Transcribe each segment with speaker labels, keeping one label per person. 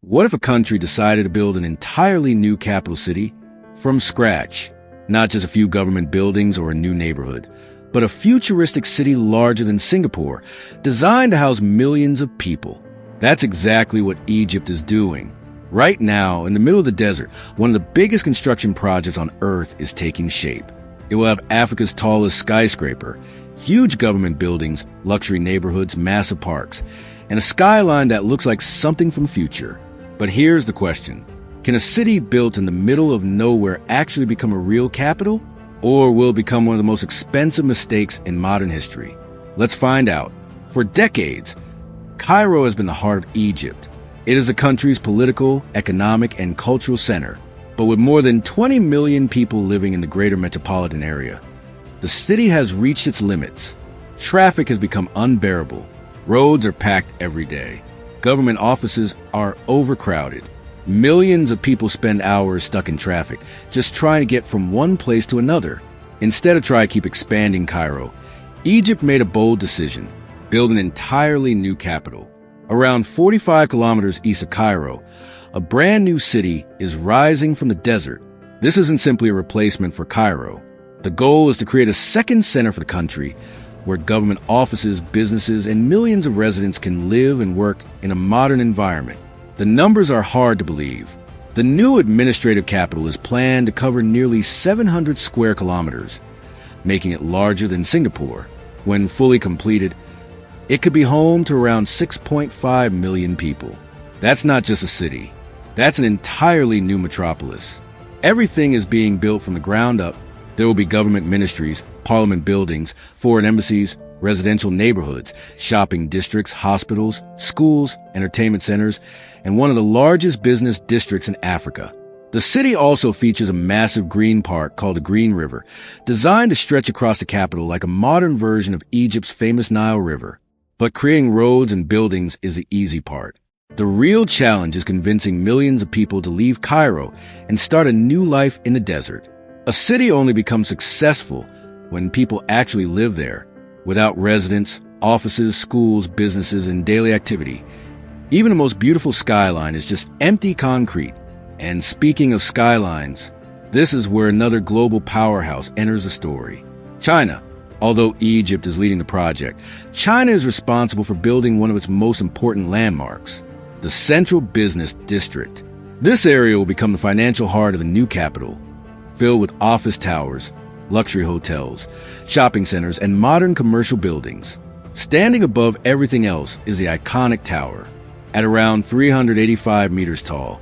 Speaker 1: What if a country decided to build an entirely new capital city from scratch? Not just a few government buildings or a new neighborhood, but a futuristic city larger than Singapore, designed to house millions of people. That's exactly what Egypt is doing. Right now, in the middle of the desert, one of the biggest construction projects on Earth is taking shape. It will have Africa's tallest skyscraper, huge government buildings, luxury neighborhoods, massive parks, and a skyline that looks like something from the future. But here's the question. Can a city built in the middle of nowhere actually become a real capital? Or will it become one of the most expensive mistakes in modern history? Let's find out. For decades, Cairo has been the heart of Egypt. It is the country's political, economic, and cultural center, but with more than 20 million people living in the greater metropolitan area. The city has reached its limits. Traffic has become unbearable. Roads are packed every day. Government offices are overcrowded. Millions of people spend hours stuck in traffic, just trying to get from one place to another. Instead of trying to keep expanding Cairo, Egypt made a bold decision: build an entirely new capital. Around 45 kilometers east of Cairo, a brand new city is rising from the desert. This isn't simply a replacement for Cairo. The goal is to create a second center for the country, where government offices, businesses, and millions of residents can live and work in a modern environment. The numbers are hard to believe. The new administrative capital is planned to cover nearly 700 square kilometers, making it larger than Singapore. When fully completed, it could be home to around 6.5 million people. That's not just a city. That's an entirely new metropolis. Everything is being built from the ground up. There will be government ministries, parliament buildings, foreign embassies, residential neighborhoods, shopping districts, hospitals, schools, entertainment centers, and one of the largest business districts in Africa. The city also features a massive green park called the Green River, designed to stretch across the capital like a modern version of Egypt's famous Nile River. But creating roads and buildings is the easy part. The real challenge is convincing millions of people to leave Cairo and start a new life in the desert. A city only becomes successful when people actually live there, without residents, offices, schools, businesses, and daily activity. Even the most beautiful skyline is just empty concrete. And speaking of skylines, this is where another global powerhouse enters the story. China. Although Egypt is leading the project, China is responsible for building one of its most important landmarks, the Central Business District. This area will become the financial heart of the new capital, filled with office towers, luxury hotels, shopping centers, and modern commercial buildings. Standing above everything else is the iconic tower. At around 385 meters tall,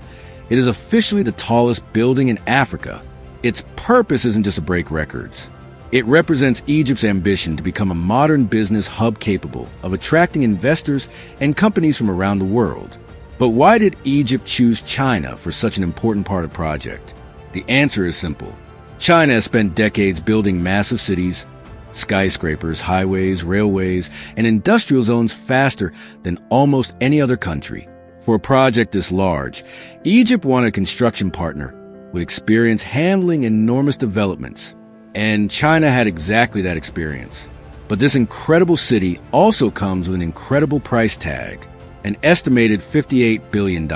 Speaker 1: it is officially the tallest building in Africa. Its purpose isn't just to break records. It represents Egypt's ambition to become a modern business hub capable of attracting investors and companies from around the world. But why did Egypt choose China for such an important part of the project? The answer is simple. China has spent decades building massive cities, skyscrapers, highways, railways, and industrial zones faster than almost any other country. For a project this large, Egypt wanted a construction partner with experience handling enormous developments. And China had exactly that experience. But this incredible city also comes with an incredible price tag, an estimated $58 billion.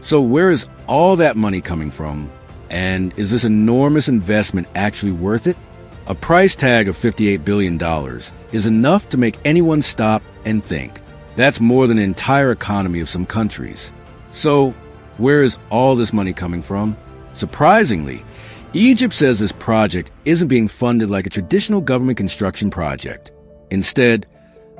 Speaker 1: So where is all that money coming from? And is this enormous investment actually worth it? A price tag of $58 billion is enough to make anyone stop and think. That's more than the entire economy of some countries. So where is all this money coming from? Surprisingly, Egypt says this project isn't being funded like a traditional government construction project. Instead,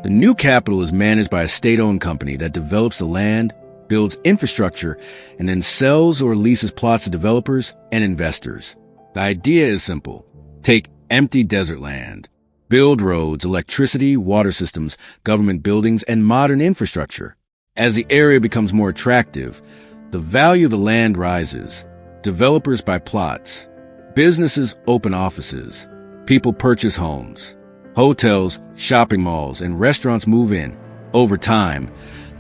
Speaker 1: the new capital is managed by a state-owned company that develops the land, builds infrastructure, and then sells or leases plots to developers and investors. The idea is simple. Take empty desert land, build roads, electricity, water systems, government buildings, and modern infrastructure. As the area becomes more attractive, the value of the land rises. Developers buy plots. Businesses open offices. People purchase homes. Hotels, shopping malls, and restaurants move in. Over time,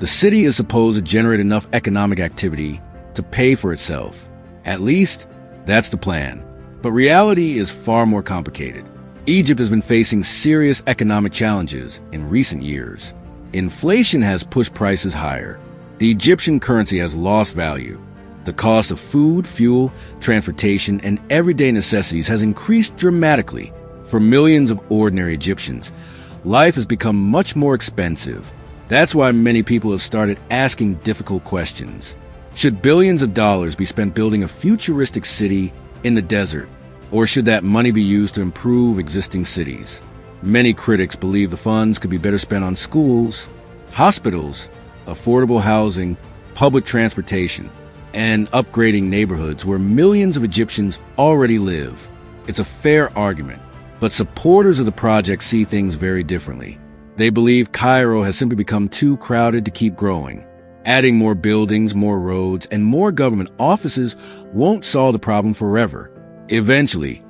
Speaker 1: the city is supposed to generate enough economic activity to pay for itself. At least, that's the plan. But reality is far more complicated. Egypt has been facing serious economic challenges in recent years. Inflation has pushed prices higher. The Egyptian currency has lost value. The cost of food, fuel, transportation, and everyday necessities has increased dramatically. For millions of ordinary Egyptians, life has become much more expensive. That's why many people have started asking difficult questions. Should billions of dollars be spent building a futuristic city in the desert, or should that money be used to improve existing cities? Many critics believe the funds could be better spent on schools, hospitals, affordable housing, public transportation, and upgrading neighborhoods where millions of Egyptians already live. It's a fair argument, but supporters of the project see things very differently. They believe Cairo has simply become too crowded to keep growing. Adding more buildings, more roads, and more government offices won't solve the problem forever. Eventually,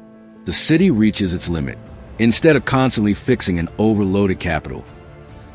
Speaker 1: the city reaches its limit, instead of constantly fixing an overloaded capital.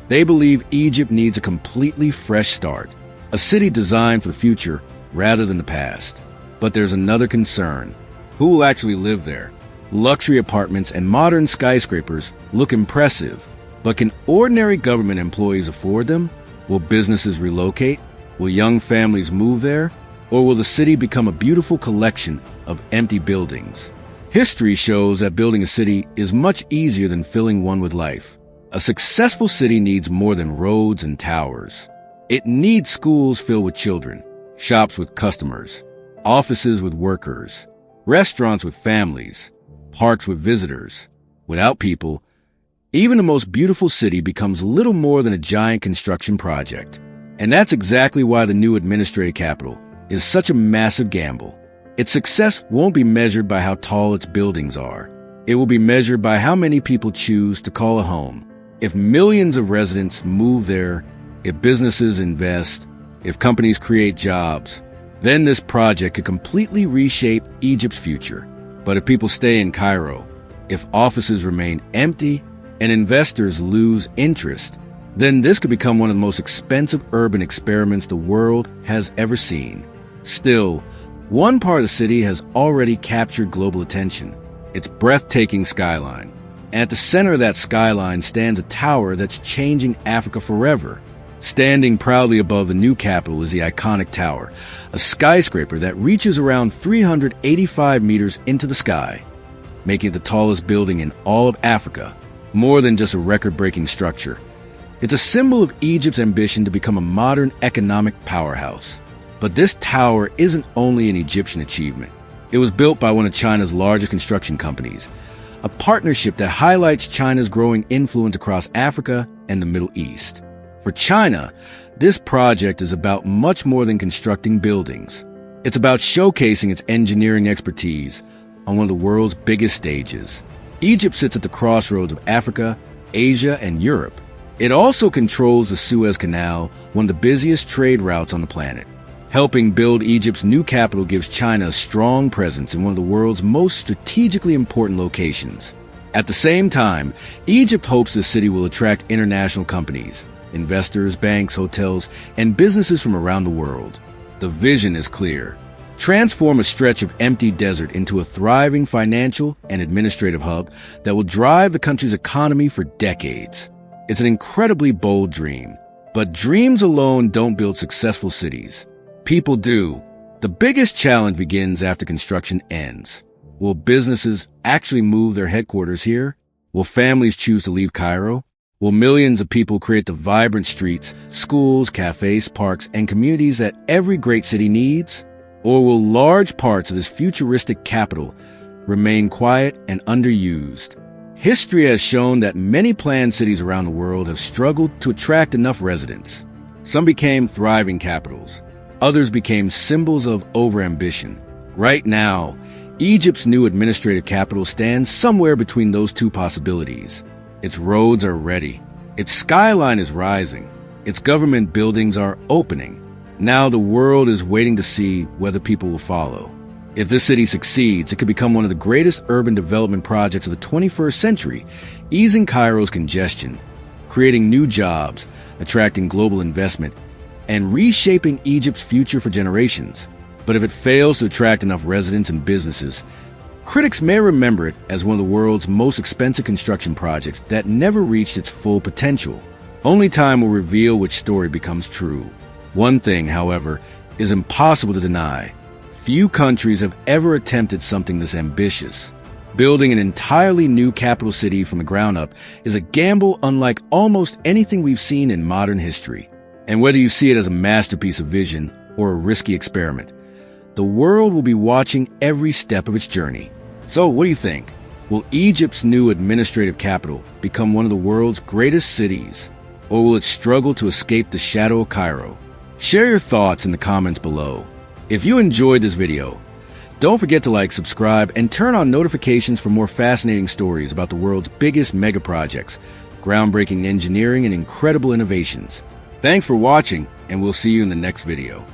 Speaker 1: They believe Egypt needs a completely fresh start, a city designed for the future rather than the past. But there's another concern. Who will actually live there? Luxury apartments and modern skyscrapers look impressive, but can ordinary government employees afford them? Will businesses relocate? Will young families move there? Or will the city become a beautiful collection of empty buildings? History shows that building a city is much easier than filling one with life. A successful city needs more than roads and towers. It needs schools filled with children, shops with customers, offices with workers, restaurants with families, parks with visitors. Without people, even the most beautiful city becomes little more than a giant construction project. And that's exactly why the new administrative capital is such a massive gamble. Its success won't be measured by how tall its buildings are. It will be measured by how many people choose to call a home. If millions of residents move there, if businesses invest, if companies create jobs, then this project could completely reshape Egypt's future. But if people stay in Cairo, if offices remain empty, and investors lose interest, then this could become one of the most expensive urban experiments the world has ever seen. Still, one part of the city has already captured global attention: its breathtaking skyline. And at the center of that skyline stands a tower that's changing Africa forever. Standing proudly above the new capital is the iconic tower, a skyscraper that reaches around 385 meters into the sky, making it the tallest building in all of Africa. More than just a record-breaking structure, it's a symbol of Egypt's ambition to become a modern economic powerhouse. But this tower isn't only an Egyptian achievement. It was built by one of China's largest construction companies, a partnership that highlights China's growing influence across Africa and the Middle East. For China, this project is about much more than constructing buildings. It's about showcasing its engineering expertise on one of the world's biggest stages. Egypt sits at the crossroads of Africa, Asia, and Europe. It also controls the Suez Canal, one of the busiest trade routes on the planet. Helping build Egypt's new capital gives China a strong presence in one of the world's most strategically important locations. At the same time, Egypt hopes the city will attract international companies, investors, banks, hotels, and businesses from around the world. The vision is clear: transform a stretch of empty desert into a thriving financial and administrative hub that will drive the country's economy for decades. It's an incredibly bold dream, but dreams alone don't build successful cities. People do. The biggest challenge begins after construction ends. Will businesses actually move their headquarters here? Will families choose to leave Cairo? Will millions of people create the vibrant streets, schools, cafes, parks, and communities that every great city needs? Or will large parts of this futuristic capital remain quiet and underused? History has shown that many planned cities around the world have struggled to attract enough residents. Some became thriving capitals. Others became symbols of overambition. Right now, Egypt's new administrative capital stands somewhere between those two possibilities. Its roads are ready. Its skyline is rising. Its government buildings are opening. Now the world is waiting to see whether people will follow. If this city succeeds, it could become one of the greatest urban development projects of the 21st century, easing Cairo's congestion, creating new jobs, attracting global investment, and reshaping Egypt's future for generations. But if it fails to attract enough residents and businesses, critics may remember it as one of the world's most expensive construction projects that never reached its full potential. Only time will reveal which story becomes true. One thing, however, is impossible to deny. Few countries have ever attempted something this ambitious. Building an entirely new capital city from the ground up is a gamble unlike almost anything we've seen in modern history. And whether you see it as a masterpiece of vision or a risky experiment, the world will be watching every step of its journey. So, what do you think? Will Egypt's new administrative capital become one of the world's greatest cities? Or will it struggle to escape the shadow of Cairo? Share your thoughts in the comments below. If you enjoyed this video, don't forget to like, subscribe, and turn on notifications for more fascinating stories about the world's biggest megaprojects, groundbreaking engineering, and incredible innovations. Thanks for watching, and we'll see you in the next video.